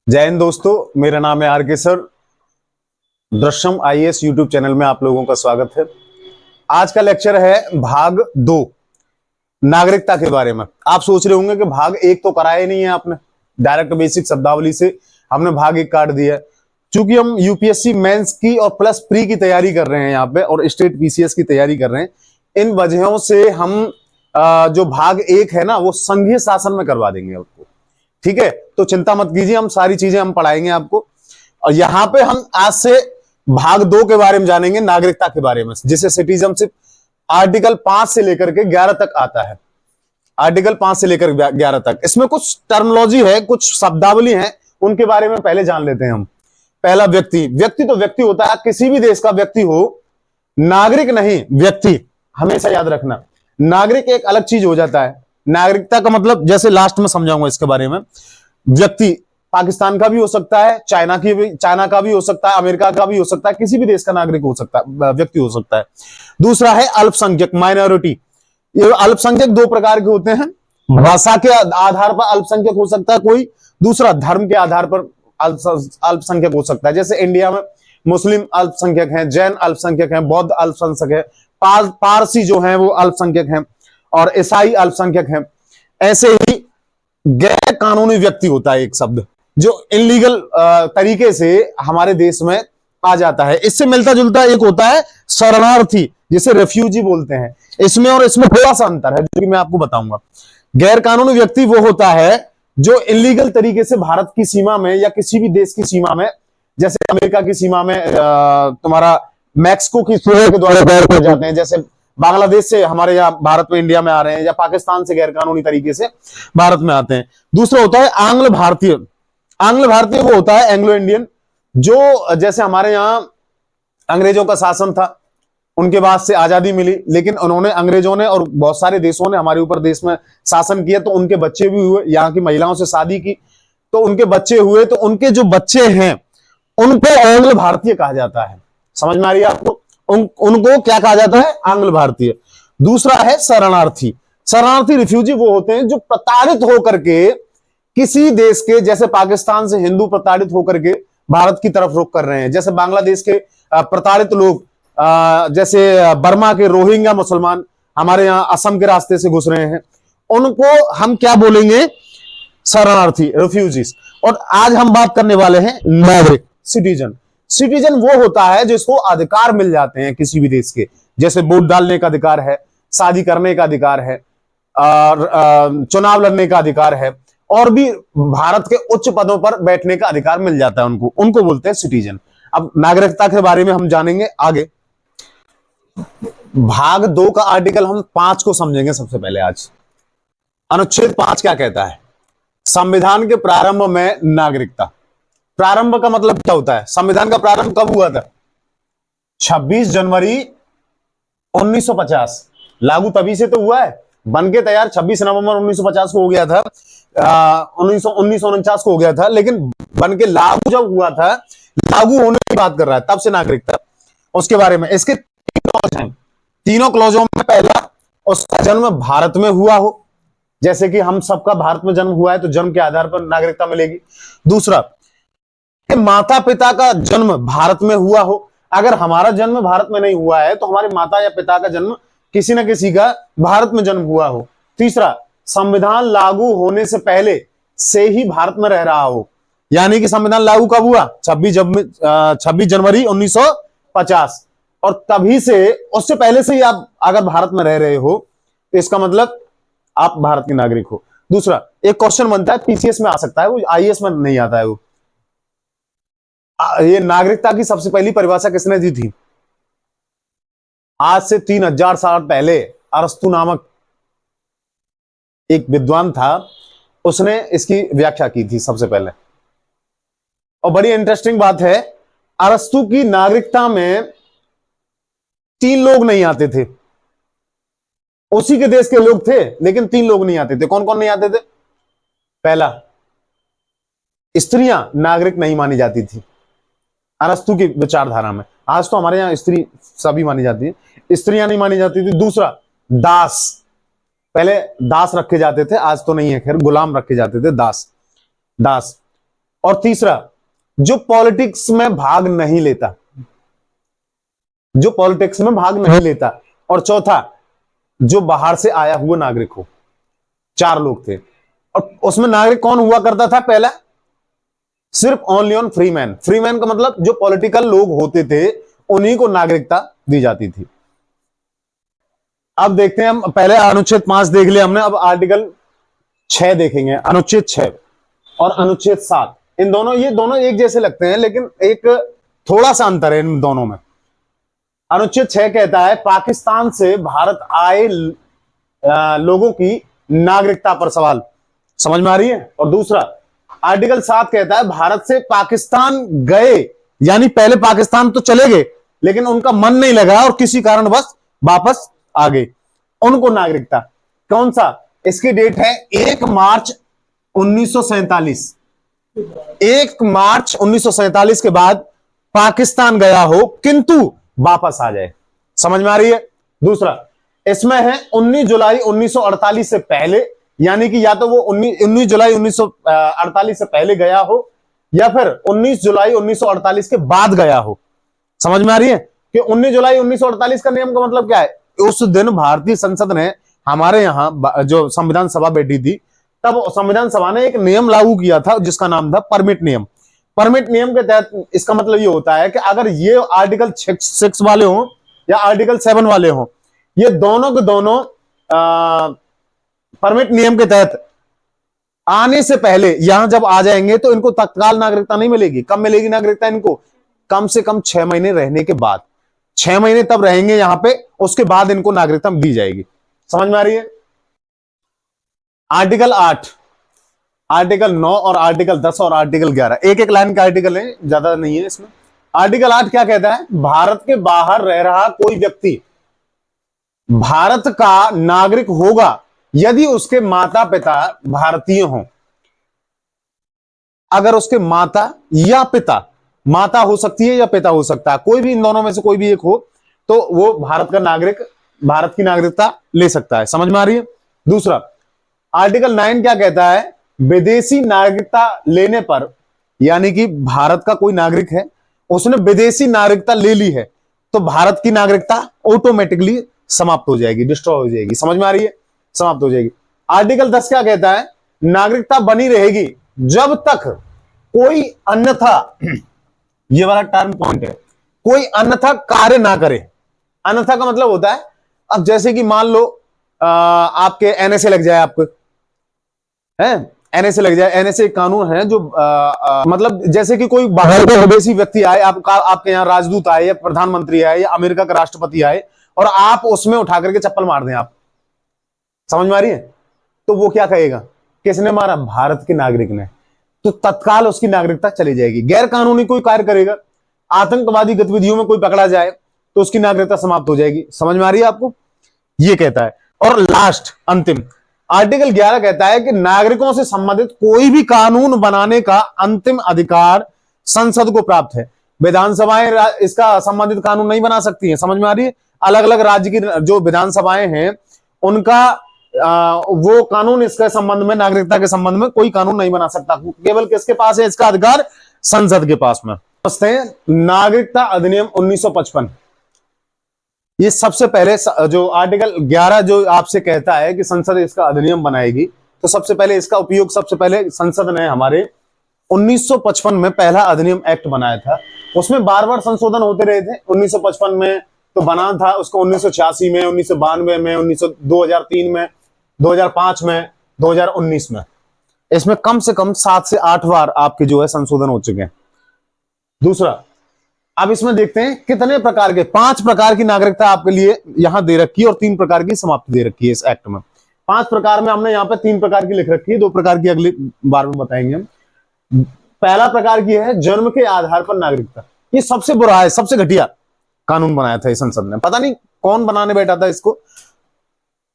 जय हिंद दोस्तों, मेरा नाम है आर के sir. Drishyam IAS YouTube channel में आप लोगों का स्वागत है। आज का लेक्चर है भाग 2 नागरिकता के बारे में। आप सोच रहे होंगे कि भाग 1 तो कराया ही नहीं है आपने, डायरेक्ट बेसिक शब्दावली से हमने भाग 1 काट दिया। चूंकि हम यूपीएससी मेंस की और प्लस प्री की तैयारी कर रहे हैं यहाँ पे और स्टेट पीसीएस की तैयारी कर रहे हैं, इन वजहों से हम जो भाग 1 है ना वो संघीय शासन में करवा देंगे आपको। ठीक है, तो चिंता मत कीजिए, हम सारी चीजें हम पढ़ाएंगे आपको। और यहां पे हम आज से भाग 2 के बारे में जानेंगे, नागरिकता के बारे में, जिसे सिटीजनशिप आर्टिकल 5 से लेकर के 11 तक आता है। आर्टिकल 5 से लेकर 11 तक इसमें कुछ टर्मिनोलॉजी है, कुछ शब्दावली है, उनके बारे में पहले जान लेते हैं हम। पहला, व्यक्ति। व्यक्ति तो व्यक्ति होता है, किसी भी देश का व्यक्ति हो, नागरिक नहीं व्यक्ति, हमेशा याद रखना। नागरिक एक अलग चीज हो जाता है। नागरिकता का मतलब जैसे लास्ट में समझाऊंगा इसके बारे में। व्यक्ति पाकिस्तान का भी हो सकता है, चाइना का भी हो सकता है, अमेरिका का भी हो सकता है, किसी भी देश का नागरिक हो सकता है, व्यक्ति हो सकता है। दूसरा है अल्पसंख्यक, माइनॉरिटी। ये अल्पसंख्यक 2 प्रकार के होते हैं। भाषा के आधार पर अल्पसंख्यक हो सकता है कोई, दूसरा धर्म के आधार पर अल्पसंख्यक हो सकता है। जैसे इंडिया में मुस्लिम अल्पसंख्यक हैं, जैन अल्पसंख्यक हैं, बौद्ध अल्पसंख्यक है, पारसी जो है वो अल्पसंख्यक हैं और ईसाई अल्पसंख्यक हैं। ऐसे ही गैर कानूनी व्यक्ति होता है एक शब्द, जो इनलीगल तरीके से हमारे देश में आ जाता है। इससे मिलता जुलता एक होता है शरणार्थी, जिसे रेफ्यूजी बोलते हैं। इसमें और इसमें थोड़ा सा अंतर है जो कि मैं आपको बताऊंगा। गैर कानूनी व्यक्ति वो होता है जो इलीगल तरीके से भारत की सीमा में या किसी भी देश की सीमा में, जैसे अमेरिका की सीमा में तुम्हारा मैक्सिको की सीमा के द्वारा पैर कर जाते हैं, जैसे बांग्लादेश से हमारे यहाँ भारत में इंडिया में आ रहे हैं, या पाकिस्तान से गैर कानूनी तरीके से भारत में आते हैं। दूसरा होता है आंग्ल भारतीय। आंग्ल भारतीय वो होता है एंग्लो इंडियन, जो जैसे हमारे यहाँ अंग्रेजों का शासन था, उनके बाद से आजादी मिली, लेकिन उन्होंने, अंग्रेजों ने और बहुत सारे देशों ने हमारे ऊपर देश में शासन किया, तो उनके बच्चे भी हुए, यहाँ की महिलाओं से शादी की तो उनके बच्चे हुए, तो उनके जो बच्चे हैं उनको आंग्ल भारतीय कहा जाता है। समझ में आ रही है आपको? उनको क्या कहा जाता है? आंग्ल भारतीय। दूसरा है शरणार्थी। शरणार्थी रिफ्यूजी वो होते हैं जो प्रताड़ित होकर के किसी देश के, जैसे पाकिस्तान से हिंदू प्रताड़ित होकर के भारत की तरफ रुख कर रहे हैं, जैसे बांग्लादेश के प्रताड़ित लोग, जैसे बर्मा के रोहिंग्या मुसलमान हमारे यहाँ असम के रास्ते से घुस रहे हैं, उनको हम क्या बोलेंगे? शरणार्थी, रिफ्यूजीज। और आज हम बात करने वाले हैं नागरिक, सिटीजन। सिटीजन वो होता है जिसको अधिकार मिल जाते हैं किसी भी देश के, जैसे वोट डालने का अधिकार है, शादी करने का अधिकार है, चुनाव लड़ने का अधिकार है, और भी भारत के उच्च पदों पर बैठने का अधिकार मिल जाता है उनको बोलते हैं सिटीजन। अब नागरिकता के बारे में हम जानेंगे आगे। भाग 2 का आर्टिकल हम 5 को समझेंगे सबसे पहले आज। अनुच्छेद 5 क्या कहता है? संविधान के प्रारंभ में नागरिकता। प्रारंभ का मतलब क्या होता है? संविधान का प्रारंभ कब हुआ था? 26 जनवरी 1950। लागू तभी से तो हुआ है, बन के तैयार 26 नवंबर 1950 को हो गया था, 1949 को हो गया था, लेकिन बन के लागू जब हुआ था, लागू होने की बात कर रहा है, तब से नागरिकता। उसके बारे में इसके 3 क्लॉज हैं। तीनों क्लॉजों में पहला, उसका जन्म भारत में हुआ हो, जैसे कि हम सबका भारत में जन्म हुआ है तो जन्म के आधार पर नागरिकता मिलेगी। दूसरा, माता पिता का जन्म भारत में हुआ हो। अगर हमारा जन्म भारत में नहीं हुआ है तो हमारे माता या पिता का जन्म, किसी न किसी का भारत में जन्म हुआ हो। तीसरा, संविधान लागू होने से पहले से ही भारत में रह रहा हो, यानी कि संविधान लागू कब हुआ? 26 जनवरी 1950, और तभी से, उससे पहले से ही आप अगर भारत में रह रहे हो तो इसका मतलब आप भारत के नागरिक हो। दूसरा, एक क्वेश्चन बनता है, पीसीएस में आ सकता है, वो आईएएस में नहीं आता है। वो ये नागरिकता की सबसे पहली परिभाषा किसने दी थी? आज से 3000 साल पहले अरस्तु नामक एक विद्वान था, उसने इसकी व्याख्या की थी सबसे पहले। और बड़ी इंटरेस्टिंग बात है, अरस्तु की नागरिकता में 3 लोग नहीं आते थे। उसी के देश के लोग थे, लेकिन 3 लोग नहीं आते थे। कौन कौन नहीं आते थे? पहला, स्त्रियां नागरिक नहीं मानी जाती थी अरस्तु की विचारधारा में। आज तो हमारे यहां स्त्री सभी मानी जाती है, स्त्रियां नहीं मानी जाती थी। दूसरा, दास। पहले दास रखे जाते थे, आज तो नहीं है, खैर गुलाम रखे जाते थे, दास। और तीसरा, जो पॉलिटिक्स में भाग नहीं लेता, जो पॉलिटिक्स में भाग नहीं लेता, और चौथा, जो बाहर से आया हुआ नागरिक हो। 4 लोग थे। और उसमें नागरिक कौन हुआ करता था? पहला, सिर्फ only on free man. Free man का मतलब जो पॉलिटिकल लोग होते थे उन्हीं को नागरिकता दी जाती थी। अब देखते हैं, हम पहले अनुच्छेद 5 देख लिया हमने, अब आर्टिकल 6 देखेंगे। अनुच्छेद 6 और अनुच्छेद 7, इन दोनों, ये दोनों एक जैसे लगते हैं लेकिन एक थोड़ा सा अंतर है इन दोनों में। अनुच्छेद 6 कहता है पाकिस्तान से भारत आए लोगों की नागरिकता पर सवाल। समझ में आ रही है? और दूसरा, आर्टिकल 7 कहता है भारत से पाकिस्तान गए, यानी पहले पाकिस्तान तो चले गए लेकिन उनका मन नहीं लगा और किसी कारणवश वापस आ गए, उनको नागरिकता। कौन सा? इसकी डेट है 1 मार्च 1947। 1 मार्च 1947 के बाद पाकिस्तान गया हो किंतु वापस आ जाए। समझ में आ रही है? दूसरा, इसमें है 19 जुलाई 1948 से पहले, यानी कि या तो वो 19 जुलाई 1948 से पहले गया हो या फिर 19 जुलाई 1948 के बाद गया हो। समझ में आ रही है? कि 19 जुलाई 1948 का नियम का मतलब क्या है? उस दिन भारतीय संसद ने, हमारे यहां जो संविधान सभा बैठी थी, तब संविधान सभा ने एक नियम लागू किया था जिसका नाम था परमिट नियम। परमिट नियम के तहत इसका मतलब ये होता है कि अगर ये आर्टिकल 6 वाले हों या आर्टिकल 7 वाले हों, ये दोनों के दोनों परमिट नियम के तहत आने से पहले यहां जब आ जाएंगे तो इनको तत्काल नागरिकता नहीं मिलेगी। कब मिलेगी नागरिकता इनको? कम से कम 6 महीने रहने के बाद। 6 महीने तब रहेंगे यहां पे, उसके बाद इनको नागरिकता दी जाएगी। समझ में आ रही है? आर्टिकल 8, आर्टिकल 9 और आर्टिकल 10 और आर्टिकल 11, एक एक लाइन का आर्टिकल है, ज्यादा नहीं है इसमें। आर्टिकल 8 क्या कहता है? भारत के बाहर रह रहा कोई व्यक्ति भारत का नागरिक होगा यदि उसके माता पिता भारतीय हों। अगर उसके माता या पिता, माता हो सकती है या पिता हो सकता है, कोई भी इन दोनों में से कोई भी एक हो, तो वो भारत का नागरिक, भारत की नागरिकता ले सकता है। समझ में आ रही है? दूसरा, आर्टिकल 9 क्या कहता है? विदेशी नागरिकता लेने पर, यानी कि भारत का कोई नागरिक है, उसने विदेशी नागरिकता ले ली है, तो भारत की नागरिकता ऑटोमेटिकली समाप्त हो जाएगी, डिस्ट्रॉय हो जाएगी। समझ में आ रही है? समाप्त हो जाएगी। आर्टिकल 10 क्या कहता है? नागरिकता बनी रहेगी जब तक कोई अन्यथा, ये वाला टर्म पॉइंट है, कोई अन्यथा कार्य ना करे। अन्यथा का मतलब होता है, अब जैसे कि मान लो आपके एनएसए लग जाए, आपको है एनएसए लग जाए। एनएसए एक कानून है जो मतलब जैसे कि कोई बाहर का विदेशी व्यक्ति आए, आपके यहाँ राजदूत आए या प्रधानमंत्री आए या अमेरिका का राष्ट्रपति आए और आप उसमें उठा करके चप्पल मार दें आप। समझ में आ रही है? तो वो क्या कहेगा? किसने मारा? भारत के नागरिक ने। तो तत्काल उसकी नागरिकता चली जाएगी। गैर कानूनी कोई कार्य करेगा, आतंकवादी गतिविधियों में कोई पकड़ा जाए तो उसकी नागरिकता समाप्त हो जाएगी। समझ में आ रही है आपको? ये कहता है। और लास्ट, अंतिम, आर्टिकल 11 कहता है कि नागरिकों से संबंधित कोई भी कानून बनाने का अंतिम अधिकार संसद को प्राप्त है। विधानसभाएं इसका संबंधित कानून नहीं बना सकती हैं। समझ में आ रही है? अलग अलग राज्य की जो विधानसभाएं हैं उनका वो कानून इसके संबंध में, नागरिकता के संबंध में कोई कानून नहीं बना सकता। केवल किसके पास है इसका अधिकार? संसद के पास में। नागरिकता अधिनियम 1955, ये सबसे पहले जो आर्टिकल 11 जो आपसे कहता है कि संसद इसका अधिनियम बनाएगी, तो सबसे पहले इसका उपयोग, सबसे पहले संसद ने हमारे 1955 में पहला अधिनियम एक्ट बनाया था। उसमें बार बार संशोधन होते रहे थे। 1955 में तो बना था, उसको 1986 में, 1992 में, 2003 में, 2005 में, 2019 में। इसमें कम से कम 7 से 8 बार आपके जो है संशोधन हो चुके हैं। दूसरा, अब इसमें देखते हैं कितने प्रकार के, 5 प्रकार की नागरिकता आपके लिए यहां दे रखी है और 3 प्रकार की समाप्ति दे रखी है इस एक्ट में। 5 प्रकार में हमने यहां पे 3 प्रकार की लिख रखी है, 2 प्रकार की अगली बार में बताएंगे हम। पहला प्रकार की है जन्म के आधार पर नागरिकता। ये सबसे बुरा है, सबसे घटिया कानून बनाया था इस संसद ने, पता नहीं कौन बनाने बैठा था इसको।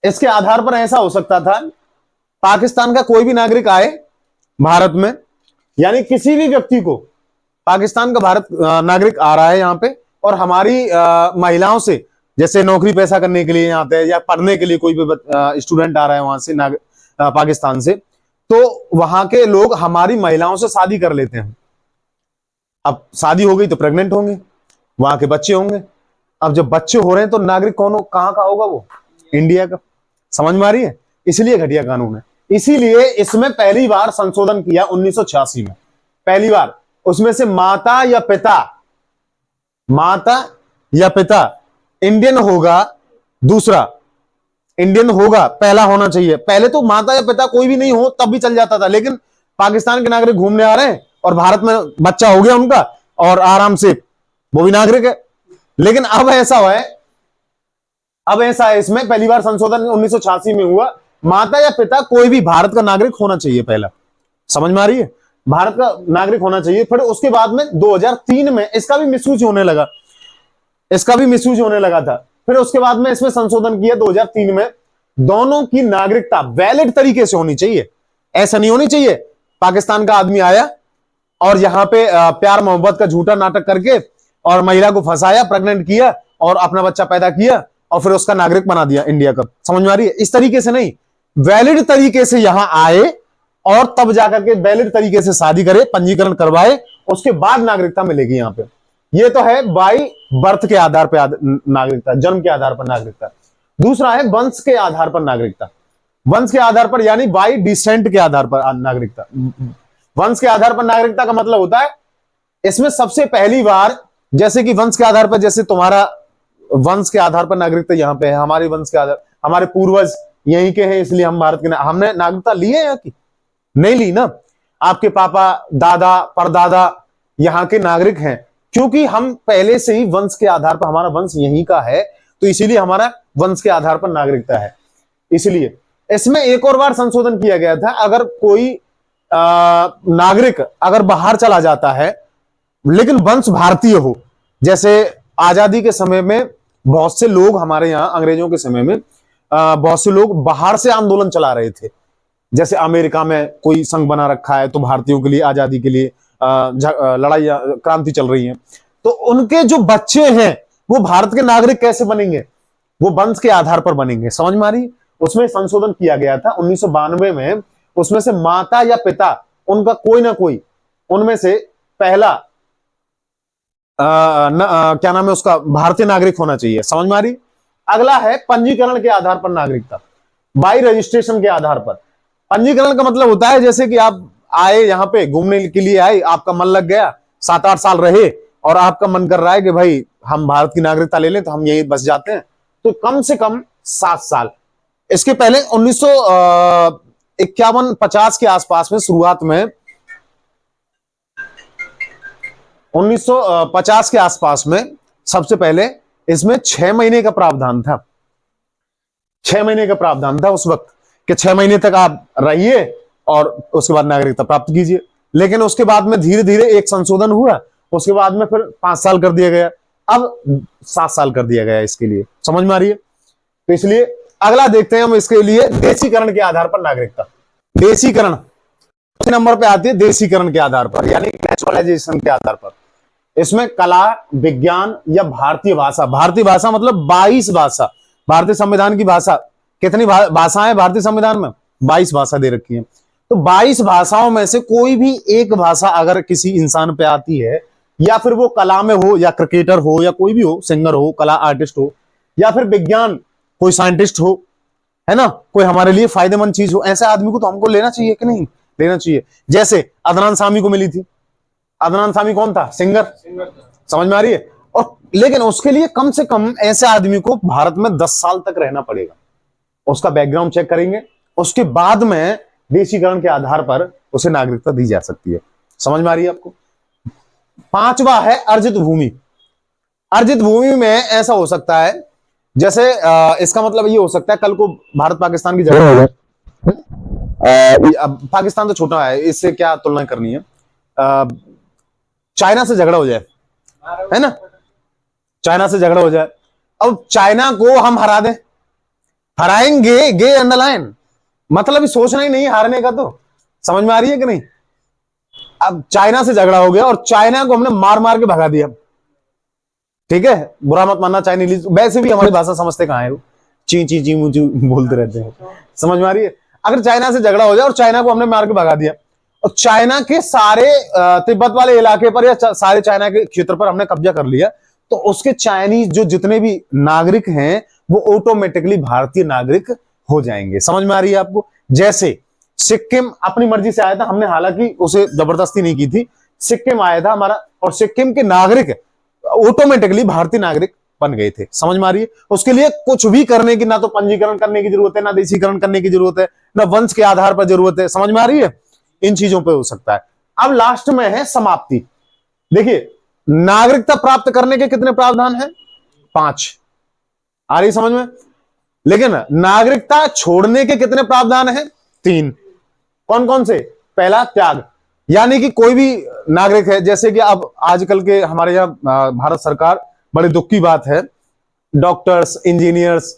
इसके आधार पर ऐसा हो सकता था, पाकिस्तान का कोई भी नागरिक आए भारत में, यानी किसी भी व्यक्ति को, पाकिस्तान का भारत नागरिक आ रहा है यहां पे और हमारी महिलाओं से, जैसे नौकरी पैसा करने के लिए यहाँ पे या पढ़ने के लिए कोई भी स्टूडेंट आ रहा है वहां से पाकिस्तान से, तो वहां के लोग हमारी महिलाओं से शादी कर लेते हैं। अब शादी हो गई तो प्रेग्नेंट होंगे, वहां के बच्चे होंगे। अब जब बच्चे हो रहे हैं तो नागरिक कौन, कहां का होगा? वो इंडिया का। समझ में आ रही है? इसलिए घटिया कानून है। इसीलिए इसमें पहली बार संशोधन किया 1986 में, पहली बार। उसमें से माता या पिता, माता या पिता इंडियन होगा, दूसरा इंडियन होगा, पहला होना चाहिए। पहले तो माता या पिता कोई भी नहीं हो तब भी चल जाता था, लेकिन पाकिस्तान के नागरिक घूमने आ रहे हैं और भारत में बच्चा हो गया उनका और आराम से वो भी नागरिक है। लेकिन अब ऐसा हुआ है, अब ऐसा है, इसमें पहली बार संशोधन 1986 में हुआ, माता या पिता कोई भी भारत का नागरिक होना चाहिए पहला। समझ में आ रही है? भारत का नागरिक होना चाहिए। फिर उसके बाद में 2003 में इसका भी मिसयूज होने लगा, इसका भी मिसयूज होने लगा था। फिर उसके बाद में इसमें संशोधन किया 2003 में, दोनों की नागरिकता वैलिड तरीके से होनी चाहिए। ऐसा नहीं होनी चाहिए पाकिस्तान का आदमी आया और यहां पे प्यार मोहब्बत का झूठा नाटक करके और महिला को फंसाया, प्रेग्नेंट किया और अपना बच्चा पैदा किया और फिर उसका नागरिक बना दिया इंडिया का। समझ में आ रही है? इस तरीके से नहीं, वैलिड तरीके से यहां आए और तब जाकर के वैलिड तरीके से शादी करे, पंजीकरण करवाए, उसके बाद नागरिकता मिलेगी यहां पे। ये तो है बाई बर्थ के आधार पर नागरिकता, जन्म के आधार पर नागरिकता। दूसरा है वंश के आधार पर नागरिकता, वंश के आधार पर यानी बाई डिसेंट के आधार पर नागरिकता। वंश के आधार पर नागरिकता का मतलब होता है इसमें सबसे पहली बार, जैसे कि वंश के आधार पर, जैसे तुम्हारा वंश के आधार पर नागरिकता यहां पे है, हमारे वंश के आधार, हमारे पूर्वज यहीं के हैं इसलिए हम भारत के, हमने नागरिकता ली है यहाँ की? नहीं ली ना। आपके पापा, दादा, परदादा यहां के नागरिक हैं, क्योंकि हम पहले से ही वंश के आधार पर, हमारा वंश यहीं का है तो इसीलिए हमारा वंश के आधार पर नागरिकता है। इसलिए इसमें एक और बार संशोधन किया गया था, अगर कोई नागरिक अगर बाहर चला जाता है लेकिन वंश भारतीय हो, जैसे आजादी के समय में बहुत से लोग हमारे यहाँ, अंग्रेजों के समय में बहुत से लोग बाहर से आंदोलन चला रहे थे, जैसे अमेरिका में कोई संघ बना रखा है तो भारतीयों के लिए, आजादी के लिए लड़ाई, क्रांति चल रही है, तो उनके जो बच्चे हैं वो भारत के नागरिक कैसे बनेंगे? वो वंश के आधार पर बनेंगे। समझ में आ रही? उसमें संशोधन किया गया था 1992 में, उसमें से माता या पिता उनका कोई ना कोई उनमें से पहला क्या नाम है उसका, भारतीय नागरिक होना चाहिए। समझ में आ रही? अगला है पंजीकरण के आधार पर नागरिकता, बाई रजिस्ट्रेशन के आधार पर। पंजीकरण का मतलब होता है जैसे कि आप आए यहाँ पे घूमने के लिए आए, आपका मन लग गया, 7-8 साल रहे और आपका मन कर रहा है कि भाई हम भारत की नागरिकता ले लें तो हम यहीं बस जाते हैं, तो कम से कम 7 साल। इसके पहले 1951-50 के आसपास में, शुरुआत में 1950 के आसपास में सबसे पहले इसमें 6 महीने का प्रावधान था। 6 महीने का प्रावधान था उस वक्त कि 6 महीने तक आप रहिए और उसके बाद नागरिकता प्राप्त कीजिए। लेकिन उसके बाद में धीरे धीरे एक संशोधन हुआ, उसके बाद में फिर 5 साल कर दिया गया, अब 7 साल कर दिया गया इसके लिए। समझ में आ रही है? तो इसलिए अगला देखते हैं हम इसके लिए, देशीकरण के आधार पर नागरिकता। देशीकरण नंबर पे आती है, देशीकरण के आधार पर यानी नेचुरलाइजेशन के आधार पर। इसमें कला, विज्ञान या भारतीय भाषा, भारतीय भाषा मतलब 22 भाषा, भारतीय संविधान की भाषा, कितनी भाषाएं भारतीय संविधान में? 22 भाषा दे रखी है। तो 22 भाषाओं में से कोई भी एक भाषा अगर किसी इंसान पे आती है, या फिर वो कला में हो या क्रिकेटर हो या कोई भी हो, सिंगर हो, कला आर्टिस्ट हो, या फिर विज्ञान कोई साइंटिस्ट हो, है ना, कोई हमारे लिए फायदेमंद चीज हो, ऐसे आदमी को तो हमको लेना चाहिए कि नहीं लेना चाहिए। जैसे अदनान सामी को मिली थी। अदनान सामी कौन था? सिंगर। समझ में आ रही है? और लेकिन उसके लिए कम से कम ऐसे आदमी को भारत में 10 साल तक रहना पड़ेगा, उसका बैकग्राउंड चेक करेंगे, उसके बाद में देशीकरण के आधार पर उसे नागरिकता दी जा सकती है। समझ में आ रही है आपको? 5वां है अर्जित भूमि। अर्जित भूमि में ऐसा हो सकता है जैसे इसका मतलब ये हो सकता है कल को भारत पाकिस्तान की झगड़ा हो जाए, अब पाकिस्तान तो छोटा है, इससे क्या तुलना करनी है, चाइना से झगड़ा हो जाए, है ना, चाइना से झगड़ा हो जाए, अब चाइना को हम हरा दें, हराएंगे, गे अंडरलाइन, मतलब सोचना ही नहीं हारने का। तो समझ में आ रही है कि नहीं? अब चाइना से झगड़ा हो गया और चाइना को हमने मार मार के भगा दिया, ठीक है, बुरा मत मानना चाइनीज, वैसे भी हमारी भाषा समझते कहां है, वो ची ची ची मुझे बोलते रहते हैं। समझ में आ रही है? अगर चाइना से झगड़ा हो जाए और चाइना को हमने मार के भगा दिया और चाइना के सारे तिब्बत वाले इलाके पर या सारे चाइना के क्षेत्र पर हमने कब्जा कर लिया, तो उसके चाइनीज जो जितने भी नागरिक हैं वो ऑटोमेटिकली भारतीय नागरिक हो जाएंगे। समझ में आ रही है आपको? जैसे सिक्किम अपनी मर्जी से आया था, हमने हालांकि उसे जबरदस्ती नहीं की थी, सिक्किम आया था हमारा और सिक्किम के नागरिक ऑटोमेटिकली भारतीय नागरिक बन गए थे। समझ में आ रही है? उसके लिए कुछ भी करने की, ना तो पंजीकरण करने की जरूरत है, ना देशीकरण करने की जरूरत है, ना वंश के आधार पर जरूरत है। समझ में आ रही है? इन चीजों पर हो सकता है। अब लास्ट में है समाप्ति। देखिए, नागरिकता प्राप्त करने के कितने प्रावधान हैं? 5। आ रही समझ में? लेकिन नागरिकता छोड़ने के कितने प्रावधान हैं? 3। कौन कौन से? पहला, त्याग, यानी कि कोई भी नागरिक है, जैसे कि अब आजकल के हमारे यहां भारत सरकार, बड़े दुख की बात है, डॉक्टर्स, इंजीनियर्स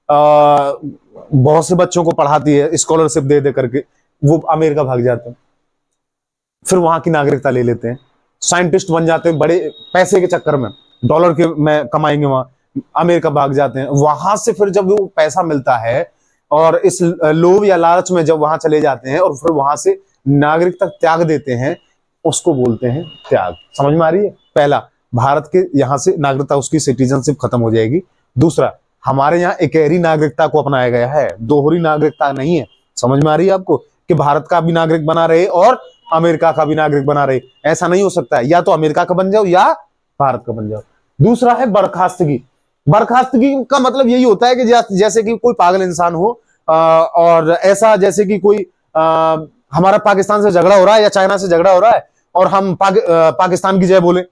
बहुत से बच्चों को पढ़ाती है स्कॉलरशिप दे दे करके, वो अमेरिका भाग जाते हैं, फिर वहां की नागरिकता ले लेते हैं, साइंटिस्ट बन जाते हैं, बड़े पैसे के चक्कर में, डॉलर के में कमाएंगे, वहां अमेरिका भाग जाते हैं। वहां से फिर जब वो पैसा मिलता है और इस लोभ या लालच में जब वहां चले जाते हैं और फिर वहां से नागरिकता त्याग देते हैं, उसको बोलते हैं त्याग। समझ में आ रही है? पहला, भारत के यहां से नागरिकता, उसकी सिटीजनशिप खत्म हो जाएगी। दूसरा, हमारे यहाँ इकहरी नागरिकता को अपनाया गया है, दोहरी नागरिकता नहीं है। समझ में आ रही है आपको? कि भारत का भी नागरिक बना रहे और अमेरिका का भी नागरिक बना रहे, ऐसा नहीं हो सकता है, या तो अमेरिका का बन जाओ या भारत का बन जाओ। दूसरा है बर्खास्तगी। बर्खास्तगी का मतलब यही होता है कि जैसे कि कोई पागल इंसान हो और ऐसा जैसे कि कोई हमारा पाकिस्तान से झगड़ा हो रहा है या चाइना से झगड़ा हो रहा है और हम पाकिस्तान की जय बोले।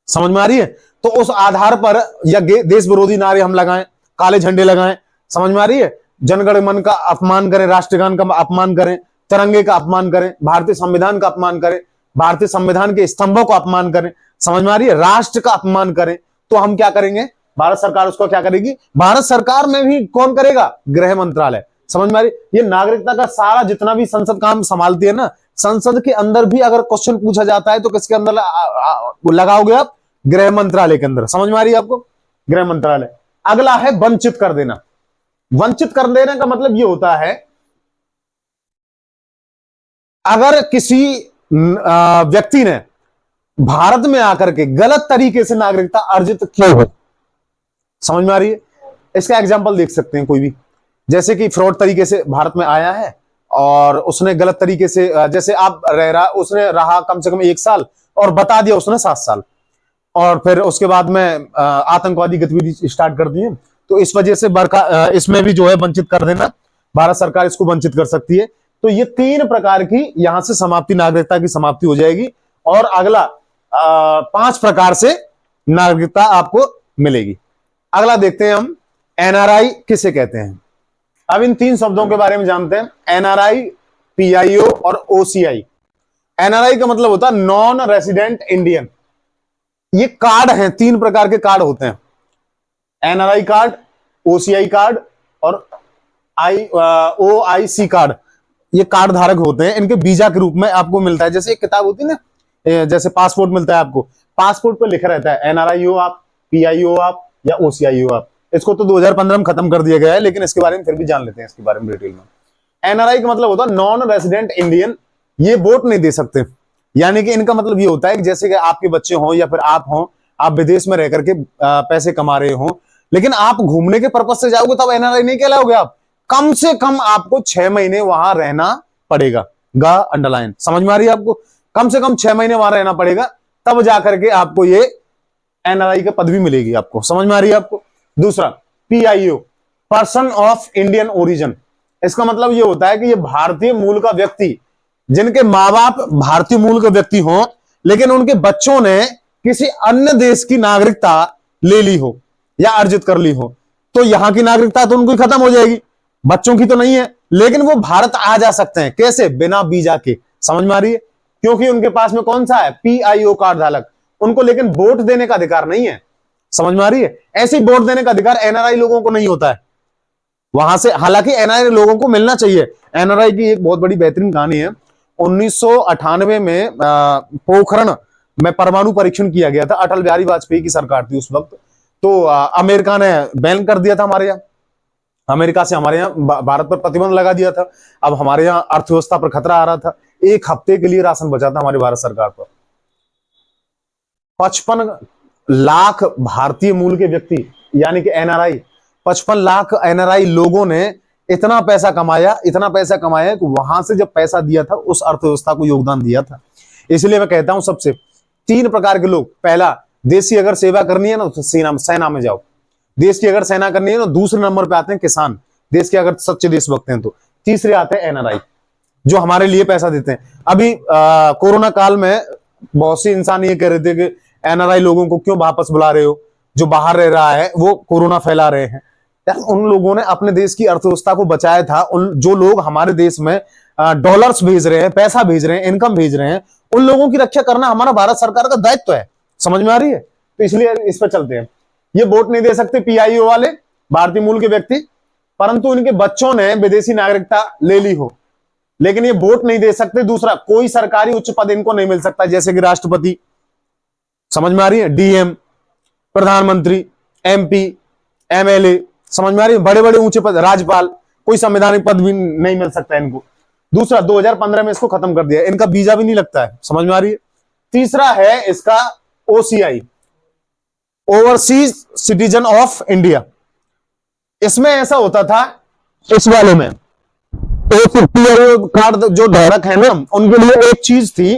समझ में आ रही है? तो उस आधार पर या देश विरोधी नारे हम लगाएं, काले झंडे लगाएं। समझ में आ रही है? जनगण मन का अपमान करें, राष्ट्रगान का अपमान करें, तिरंगे का अपमान करें, भारतीय संविधान का अपमान करें, भारतीय संविधान के स्तंभों का अपमान करें। समझ में आ रही है? राष्ट्र का अपमान करें, तो हम क्या करेंगे? भारत सरकार उसको क्या करेगी? भारत सरकार में भी कौन करेगा? गृह मंत्रालय। समझ में आ रही? ये नागरिकता का सारा जितना भी संसद काम संभालती है ना, संसद के अंदर भी अगर क्वेश्चन पूछा जाता है तो किसके अंदर लगाओगे आप? गृह मंत्रालय के अंदर। समझ में आ रही है आपको? गृह मंत्रालय। अगला है वंचित कर देना। वंचित कर देने का मतलब यह होता है, अगर किसी व्यक्ति ने भारत में आकर के गलत तरीके से नागरिकता अर्जित की हो। समझ में आ रही है? इसका एग्जांपल देख सकते हैं कोई भी, जैसे कि फ्रॉड तरीके से भारत में आया है और उसने गलत तरीके से, जैसे आप उसने रहा कम से कम 1 साल और बता दिया उसने 7 साल, और फिर उसके बाद में आतंकवादी गतिविधि स्टार्ट कर दी है, तो इस वजह से इसमें भी जो है वंचित कर देना, भारत सरकार इसको वंचित कर सकती है। तो ये 3 प्रकार की यहां से समाप्ति, नागरिकता की समाप्ति हो जाएगी। और अगला 5 प्रकार से नागरिकता आपको मिलेगी। अगला देखते हैं हम, एनआरआई किसे कहते हैं। अब इन 3 शब्दों के बारे में जानते हैं, एनआरआई, पीआईओ और ओसीआई। एनआरआई का मतलब होता है नॉन रेसिडेंट इंडियन। ये कार्ड हैं, 3 प्रकार के कार्ड होते हैं, एनआरआई कार्ड, ओसीआई कार्ड और ओआईसी कार्ड। ये कार्ड धारक होते हैं, इनके वीजा के रूप में आपको मिलता है। जैसे एक किताब होती है ना, जैसे पासपोर्ट मिलता है आपको, पासपोर्ट पे लिखा रहता है एनआरआई हो आप, पीआई हो आप या ओसीआई हो आप। इसको तो 2015 में खत्म कर दिया गया है, लेकिन इसके बारे में फिर भी जान लेते हैं, इसके बारे में डिटेल में। एनआरआई का मतलब होता है नॉन रेसिडेंट इंडियन। ये वोट नहीं दे सकते, यानी कि इनका मतलब ये होता है कि जैसे कि आपके बच्चे हों या फिर आप हों, आप विदेश में रह करके पैसे कमा रहे हो, लेकिन आप घूमने के पर्पज से जाओगे तब एनआरआई नहीं कहलाओगे आप। कम से कम आपको 6 महीने वहां रहना पड़ेगा। गा अंडरलाइन। समझ में आ रही है आपको? कम से कम 6 महीने वहां रहना पड़ेगा, तब जाकर के आपको ये एनआरआई की पदवी मिलेगी आपको। समझ में आ रही है आपको? दूसरा, PIO, person of Indian origin. इसका मतलब ये होता है कि ये भारतीय मूल का व्यक्ति, जिनके मां बाप भारतीय मूल के व्यक्ति हों, लेकिन उनके बच्चों ने किसी अन्य देश की नागरिकता ले ली हो या अर्जित कर ली हो, तो यहां की नागरिकता तो उनको खत्म हो जाएगी, बच्चों की तो नहीं है, लेकिन वो भारत आ जा सकते हैं। कैसे? बिना वीजा के। समझ में आ रही है? क्योंकि उनके पास में कौन सा है? पीआईओ कार्ड धारक। उनको लेकिन वोट देने का अधिकार नहीं है। समझ में आ रही है? ऐसे वोट देने का अधिकार एनआरआई लोगों को नहीं होता है वहां से, हालांकि एनआरआई लोगों को मिलना चाहिए। एनआरआई की एक बहुत बड़ी बेहतरीन कहानी है। 1998 में पोखरण में परमाणु परीक्षण किया गया था। अटल बिहारी वाजपेयी की सरकार थी उस वक्त, तो अमेरिका ने बैन कर दिया था हमारे यहाँ। अमेरिका से हमारे यहाँ भारत पर प्रतिबंध लगा दिया था। अब हमारे यहाँ अर्थव्यवस्था पर खतरा आ रहा था। 1 हफ्ते के लिए राशन बचा था हमारी भारत सरकार पर। 55 लाख भारतीय मूल के व्यक्ति यानी कि एनआरआई, 55 लाख एनआरआई लोगों ने इतना पैसा कमाया, इतना पैसा कमाया कि वहां से जब पैसा दिया था उस अर्थव्यवस्था को योगदान दिया था। इसलिए मैं कहता हूं सबसे 3 प्रकार के लोग। पहला, देश की अगर सेवा करनी है ना तो सेना में जाओ। देश की अगर सेना करनी है ना, दूसरे नंबर पे आते हैं किसान, देश के अगर सच्चे देशभक्त हैं तो। तीसरे आते हैं एनआरआई, जो हमारे लिए पैसा देते हैं। अभी कोरोना काल में बहुत सी इंसान ये कह रहे थे कि एनआरआई लोगों को क्यों वापस बुला रहे हो, जो बाहर रह रहा है वो कोरोना फैला रहे हैं। यार उन लोगों ने अपने देश की अर्थव्यवस्था को बचाया था। उन जो लोग हमारे देश में डॉलर्स भेज रहे हैं, पैसा भेज रहे हैं, इनकम भेज रहे हैं, उन लोगों की रक्षा करना हमारा भारत सरकार का दायित्व है। समझ में आ रही है? तो इसलिए इस पर चलते हैं। ये वोट नहीं दे सकते पीआईओ वाले, भारतीय मूल के व्यक्ति, परंतु उनके बच्चों ने विदेशी नागरिकता ले ली हो, लेकिन ये वोट नहीं दे सकते। दूसरा, कोई सरकारी उच्च पद इनको नहीं मिल सकता, जैसे कि राष्ट्रपति, समझ में आ रही है, डीएम, प्रधानमंत्री, एमपी, एमएलए, समझ में आ रही है, बड़े बड़े ऊंचे पद, राज्यपाल, कोई संवैधानिक पद भी नहीं मिल सकता इनको। दूसरा, 2015 में इसको खत्म कर दिया, इनका वीजा भी नहीं लगता है। समझ में आ रही है? तीसरा है इसका OCI, overseas citizen of India. इसमें ऐसा होता था, इस वाले में कार्ड जो धारक है ना, उनके लिए एक चीज थी,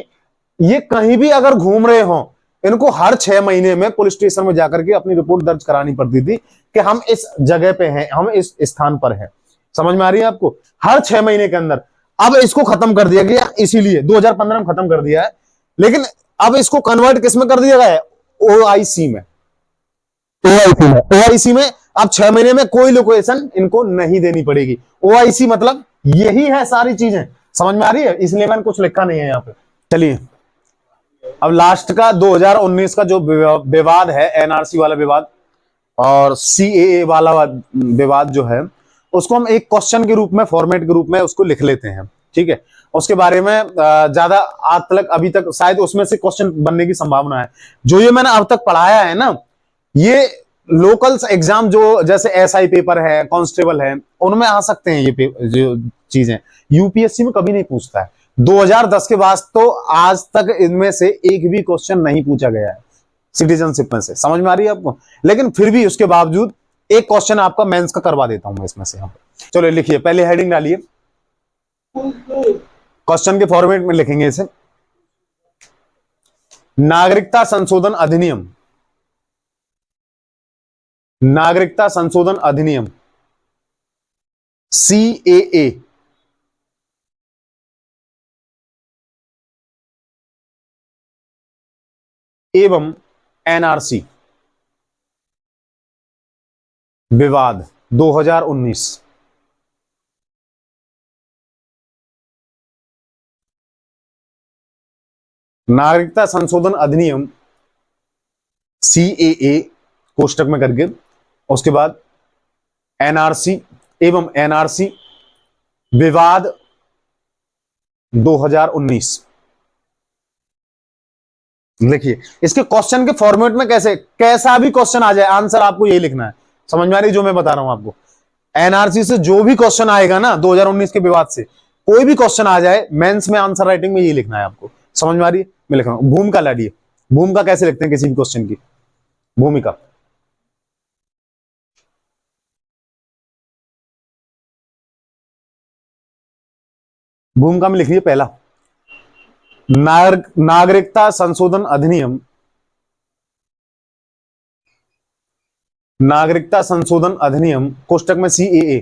ये कहीं भी अगर घूम रहे हो, इनको हर 6 महीने में पुलिस स्टेशन में जाकर के अपनी रिपोर्ट दर्ज करानी पड़ती थी कि हम इस जगह पे हैं, हम इस स्थान पर हैं। समझ में आ रही है आपको? हर 6 महीने के अंदर। अब इसको खत्म कर दिया गया, इसीलिए 2015 में खत्म कर दिया है, लेकिन अब इसको कन्वर्ट किस में कर दिया गया है? ओआईसी में। ओआईसी में अब 6 महीने में कोई लोकेशन इनको नहीं देनी पड़ेगी। ओआईसी मतलब यही है सारी चीजें। समझ में आ रही है? इसलिए मैंने कुछ लिखा नहीं है यहां पे। चलिए अब लास्ट का 2019 का जो विवाद है, एनआरसी वाला विवाद और सीएए वाला विवाद जो है, उसको हम एक क्वेश्चन के रूप में, फॉर्मेट के रूप में उसको लिख लेते हैं। ठीक है? उसके बारे में ज्यादा आज तक, अभी तक शायद उसमें से क्वेश्चन बनने की संभावना है। जो ये मैंने अब तक पढ़ाया है ना, ये लोकल्स एग्जाम जो जैसे एसआई पेपर है, कांस्टेबल है, उनमें आ सकते हैं ये जो चीजें। यूपीएससी में कभी नहीं पूछता है। 2010 के बाद तो आज तक इनमें से एक भी क्वेश्चन नहीं पूछा गया है सिटीजनशिप में से। समझ में आ रही है आपको? लेकिन फिर भी उसके बावजूद एक क्वेश्चन आपका मेंस का करवा देता हूं मैं इसमें से। यहाँ चलो लिखिए, पहले हेडिंग डालिए, क्वेश्चन के फॉर्मेट में लिखेंगे इसे। नागरिकता संशोधन अधिनियम, नागरिकता संशोधन अधिनियम सीएए एवं एनआरसी विवाद 2019। नागरिकता संशोधन अधिनियम सीएए कोष्टक में करके, उसके बाद एनआरसी एवं एनआरसी विवाद 2019 लिखिए। इसके क्वेश्चन के फॉर्मेट में कैसा भी क्वेश्चन आ जाए, आंसर आपको यही लिखना है। समझ में आ रही है जो मैं बता रहा हूं आपको? एनआरसी से जो भी क्वेश्चन आएगा ना, 2019 के विवाद से कोई भी क्वेश्चन आ जाए, मेंस में आंसर राइटिंग में यही लिखना है आपको। समझ में आ रही है? मैं लिख रहा हूं, भूमिका लाइए। भूमिका कैसे लिखते हैं किसी भी क्वेश्चन की? भूमिका, भूमिका में लिखिए पहला, नागरिकता संशोधन अधिनियम, नागरिकता संशोधन अधिनियम कोष्टक में सीएए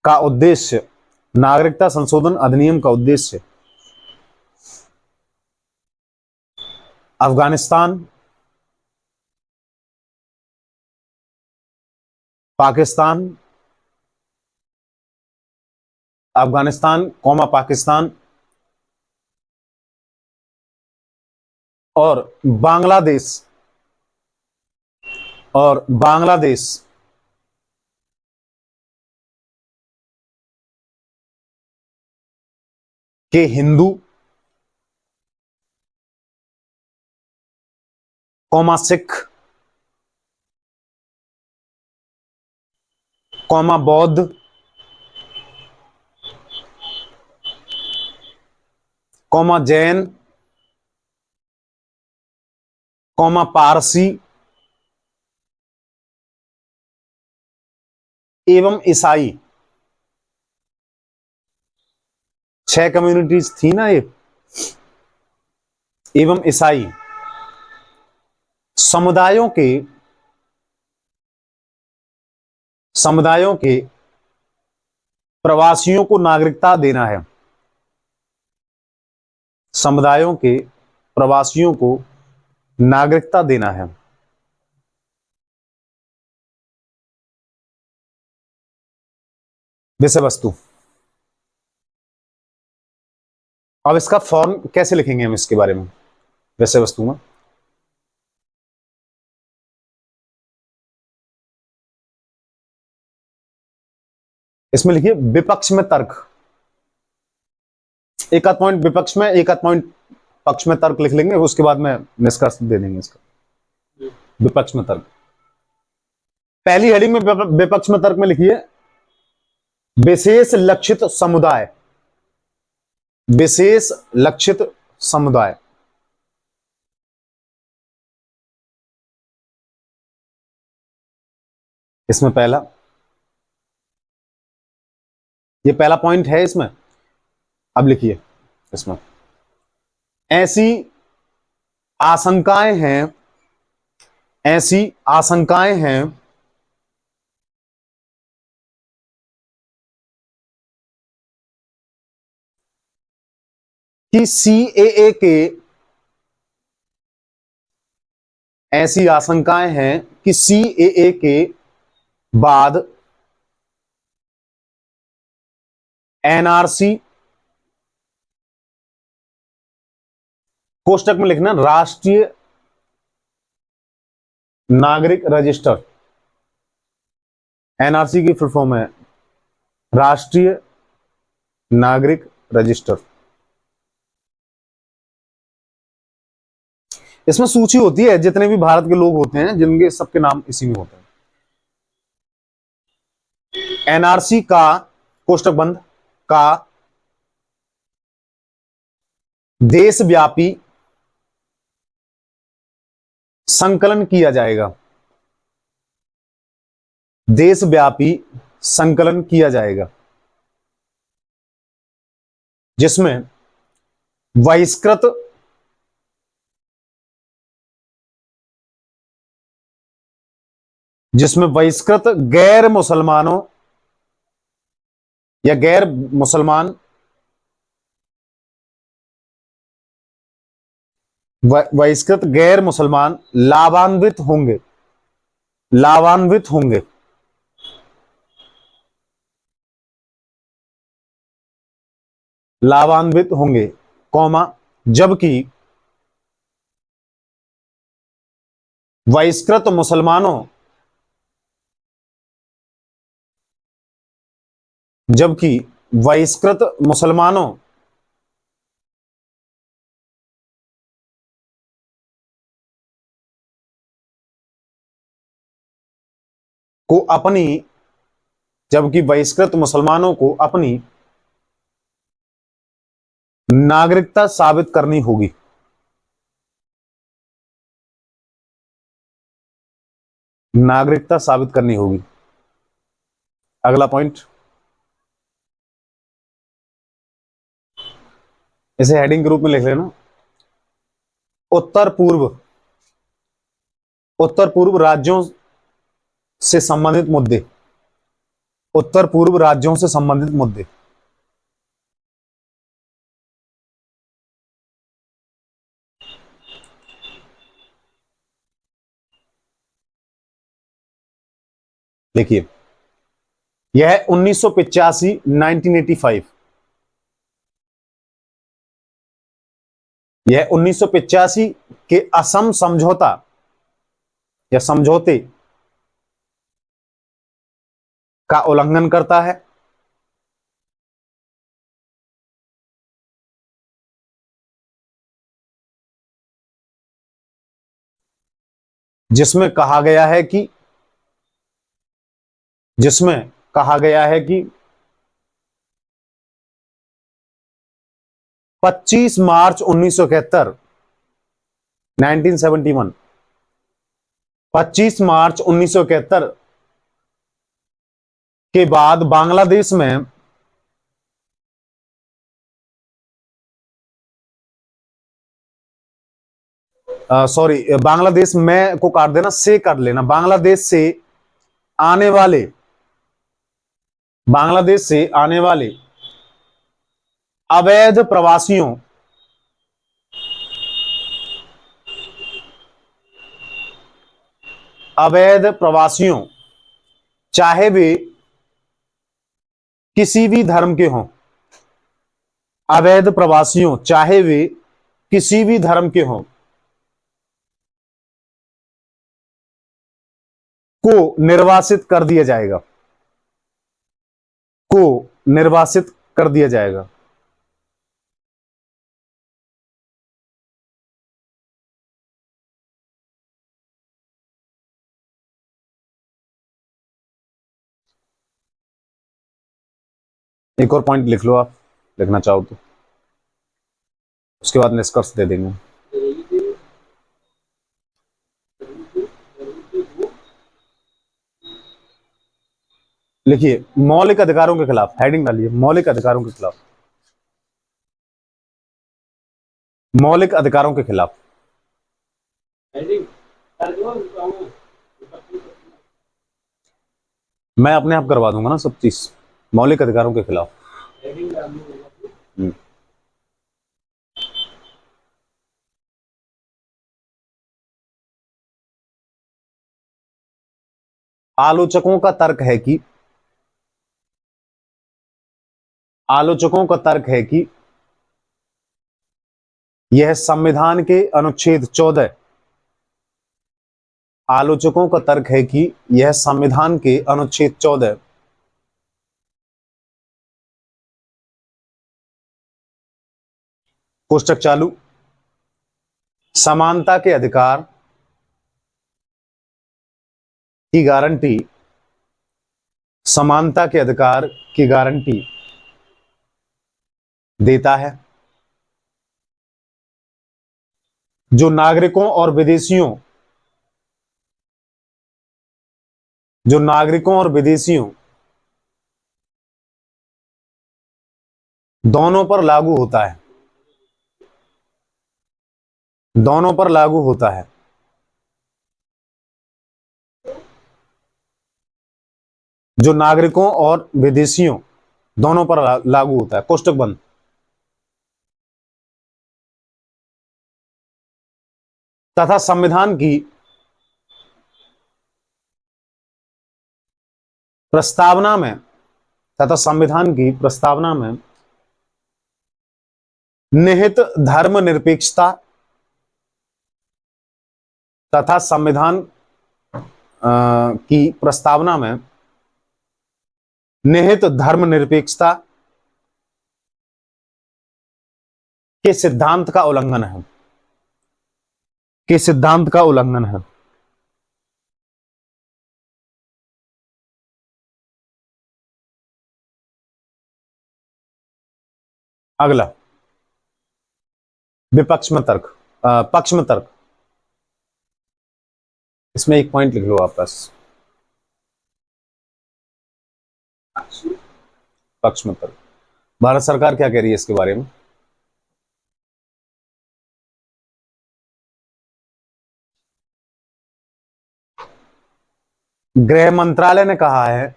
का उद्देश्य, नागरिकता संशोधन अधिनियम का उद्देश्य अफगानिस्तान, पाकिस्तान, अफगानिस्तान कौमा पाकिस्तान और बांग्लादेश, और बांग्लादेश के हिंदू कॉमा सिख, कॉमा बौद्ध, कॉमा जैन, कॉमा पारसी एवं ईसाई। 6 कम्युनिटीज थी ना ये। एवं ईसाई समुदायों के प्रवासियों को नागरिकता देना है। समुदायों के प्रवासियों को नागरिकता देना है। विषय वस्तु। अब इसका फॉर्म कैसे लिखेंगे हम इसके बारे में विषय वस्तु में? इसमें लिखिए विपक्ष में तर्क। एक आध पॉइंट विपक्ष में, एक आध पॉइंट पक्ष में तर्क लिख लेंगे, उसके बाद में निष्कर्ष दे देंगे इसका। विपक्ष में तर्क। पहली हेडिंग में विपक्ष में तर्क में लिखिए विशेष लक्षित समुदाय। विशेष लक्षित समुदाय। इसमें ये पहला पॉइंट है इसमें। अब लिखिए इसमें ऐसी आशंकाएं हैं, ऐसी आशंकाएं हैं कि सीएए के, ऐसी आशंकाएं हैं कि सीएए के बाद एनआरसी, कोष्टक में लिखना राष्ट्रीय नागरिक रजिस्टर। एनआरसी की फुल फॉर्म है राष्ट्रीय नागरिक रजिस्टर। इसमें सूची होती है जितने भी भारत के लोग होते हैं, जिनके सबके नाम इसी में होते हैं। एनआरसी का कोष्टक बंद का देशव्यापी संकलन किया जाएगा। देशव्यापी संकलन किया जाएगा जिसमें बहिष्कृत गैर मुसलमानों या गैर मुसलमान बहिष्कृत गैर मुसलमान लाभान्वित होंगे। लाभान्वित होंगे। लाभान्वित होंगे, कौमा जबकि बहिष्कृत मुसलमानों, जबकि बहिष्कृत मुसलमानों को अपनी, जबकि बहिष्कृत मुसलमानों को अपनी नागरिकता साबित करनी होगी। नागरिकता साबित करनी होगी। अगला पॉइंट, इसे हेडिंग के रूप में लिख लेना उत्तर पूर्व राज्यों से संबंधित मुद्दे। उत्तर पूर्व राज्यों से संबंधित मुद्दे। देखिए यह 1985 1985, यह 1985 के असम समझौता या समझौते का उल्लंघन करता है। जिसमें कहा गया है कि जिसमें कहा गया है कि 25 मार्च 1971, 1971, 25 मार्च 1971 के बाद बांग्लादेश में सॉरी, बांग्लादेश में को काट देना, से कर लेना। आने वाले बांग्लादेश से आने वाले अवैध प्रवासियों अवैध प्रवासियों चाहे वे किसी भी धर्म के हों, अवैध प्रवासियों चाहे वे किसी भी धर्म के हों, को निर्वासित कर दिया जाएगा, को निर्वासित कर दिया जाएगा। एक और पॉइंट लिख लो, आप लिखना चाहो तो, उसके बाद निष्कर्ष दे देंगे। लिखिए, मौलिक अधिकारों के खिलाफ, हेडिंग डालिए, मौलिक अधिकारों के खिलाफ, मौलिक अधिकारों के खिलाफ। मैं अपने आप करवा दूंगा ना सब चीज, मौलिक अधिकारों के खिलाफ। आलोचकों का तर्क है कि आलोचकों का तर्क है कि यह संविधान के अनुच्छेद 14, आलोचकों का तर्क है कि यह संविधान के अनुच्छेद 14 कोष्टक चालू, समानता के अधिकार की गारंटी, समानता के अधिकार की गारंटी देता है, जो नागरिकों और विदेशियों दोनों पर लागू होता है, दोनों पर लागू होता है। जो नागरिकों और विदेशियों दोनों पर लागू होता है, कोष्टक बंद। तथा संविधान की प्रस्तावना में निहित धर्मनिरपेक्षता तथा संविधान की प्रस्तावना में निहित धर्मनिरपेक्षता के सिद्धांत का उल्लंघन है, के सिद्धांत का उल्लंघन है। अगला, विपक्ष में तर्क, पक्ष में तर्क। इसमें एक पॉइंट लिख लो आप बस, पक्ष में तर्क। भारत सरकार क्या कह रही है इसके बारे में? गृह मंत्रालय ने कहा है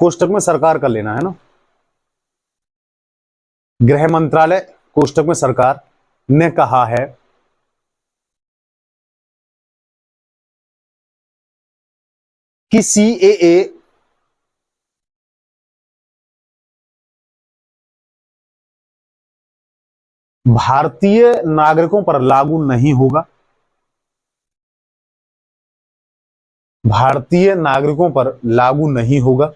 कोष्टक में सरकार कर लेना है ना, गृह मंत्रालय कोष्टक में सरकार ने कहा है कि सीएए भारतीय नागरिकों पर लागू नहीं होगा, भारतीय नागरिकों पर लागू नहीं होगा।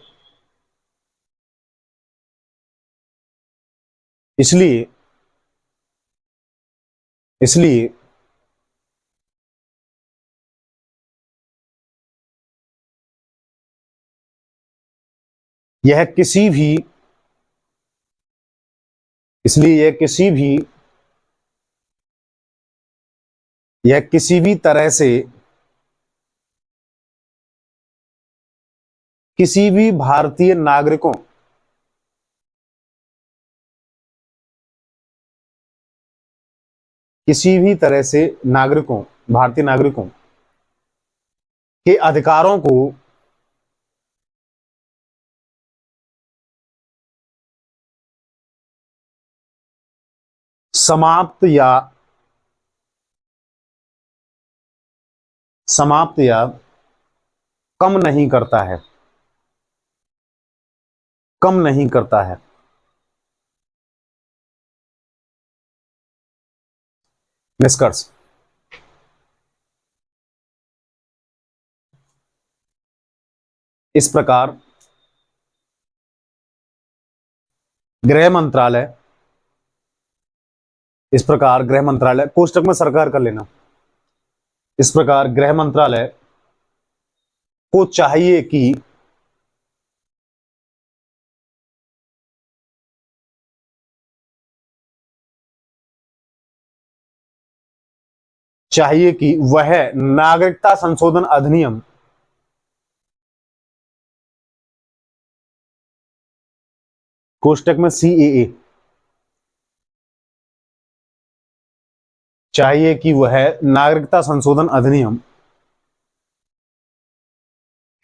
इसलिए इसलिए यह किसी भी इसलिए यह किसी भी तरह से किसी भी भारतीय नागरिकों किसी भी तरह से भारतीय नागरिकों के अधिकारों को समाप्त या कम नहीं करता है। निष्कर्ष, इस प्रकार गृह मंत्रालय कोष्टक में सरकार कर लेना। इस प्रकार गृह मंत्रालय को चाहिए कि वह नागरिकता संशोधन अधिनियम कोष्टक में CAA चाहिए कि वह नागरिकता संशोधन अधिनियम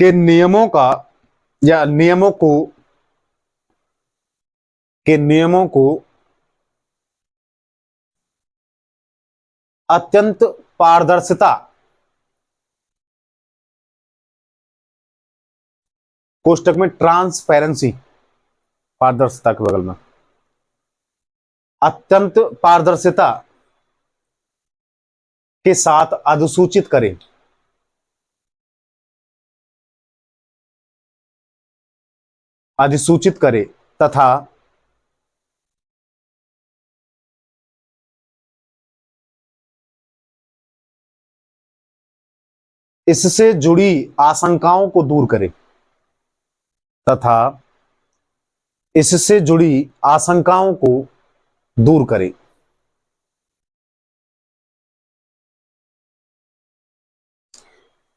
के नियमों को अत्यंत पारदर्शिता कोष्टक में ट्रांसपेरेंसी, पारदर्शिता के बगल में अत्यंत पारदर्शिता के साथ अधिसूचित करे तथा इससे जुड़ी आशंकाओं को दूर करे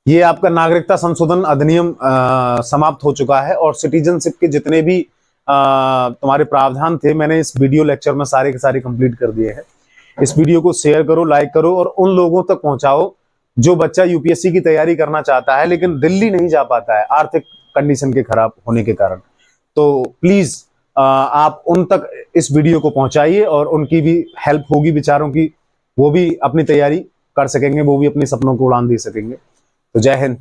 ये आपका नागरिकता संशोधन अधिनियम समाप्त हो चुका है और सिटीजनशिप के जितने भी तुम्हारे प्रावधान थे मैंने इस वीडियो लेक्चर में सारे के सारे कंप्लीट कर दिए हैं। इस वीडियो को शेयर करो, लाइक करो और उन लोगों तक पहुंचाओ जो बच्चा यूपीएससी की तैयारी करना चाहता है लेकिन दिल्ली नहीं जा पाता है आर्थिक कंडीशन के खराब होने के कारण। तो प्लीज आप उन तक इस वीडियो को पहुंचाइए और उनकी भी हेल्प होगी बेचारों की, वो भी अपनी तैयारी कर सकेंगे, वो भी अपने सपनों को उड़ान दे सकेंगे। तो जय हिंद।